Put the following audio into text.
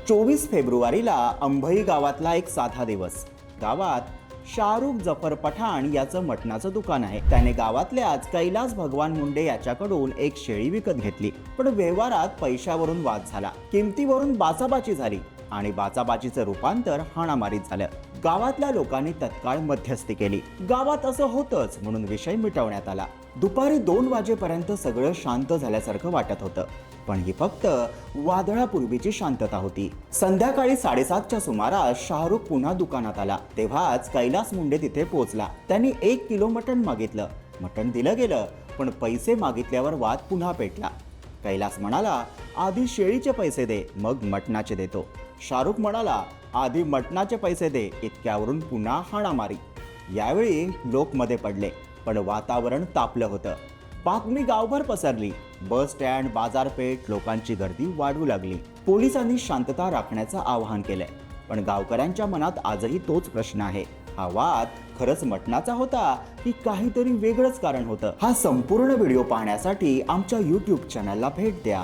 24 फेब्रुवारीला अंभई गावातला एक साधा दिवस. गावात शाहरुख जफर पठाण याचं मटणाचं दुकान आहे. त्याने गावातल्याच कैलास भगवान मुंडे याच्याकडून एक शेळी विकत घेतली. पण व्यवहारात पैशावरून वाद झाला, किमतीवरून बाचाबाची झाली आणि बाचाबाचीचं रूपांतर हाणामारीत झालं. गावातल्या लोकांनी तत्काळ मध्यस्थी केली. गावात असं होतंच म्हणून विषय मिटवण्यात आला. दुपारी 2 वाजेपर्यंत सगळं शांत झाल्यासारखं वाटत होतं, पण ही फक्त वादळापूर्वीची शांतता होती. संध्याकाळी 7:30च्या सुमारास शाहरुख पुन्हा दुकानात आला. तेव्हाच कैलास मुंडे तिथे पोहोचला. त्यांनी 1 किलो मटण मागितलं. मटण दिलं गेलं, पण पैसे मागितल्यावर वाद पुन्हा पेटला. कैलास म्हणाला, आधी शेळीचे पैसे दे, मग मटणाचे देतो. शाहरुख म्हणाला, आधी मटणाचे पैसे दे. इतक्यावरून पुन्हा हाणामारी. यावेळी लोक मध्ये पडले, पण वातावरण तापलं होतं. बातमी गावभर पसरली. बस स्टँड, बाजारपेठ, लोकांची गर्दी वाढू लागली. पोलिसांनी शांतता राखण्याचं आवाहन केलंय, पण गावकऱ्यांच्या मनात आजही तोच प्रश्न आहे. हा वाद खरंच मटणाचा होता की काहीतरी वेगळंच कारण होतं? हा संपूर्ण व्हिडिओ पाहण्यासाठी आमच्या YouTube चॅनलला भेट द्या.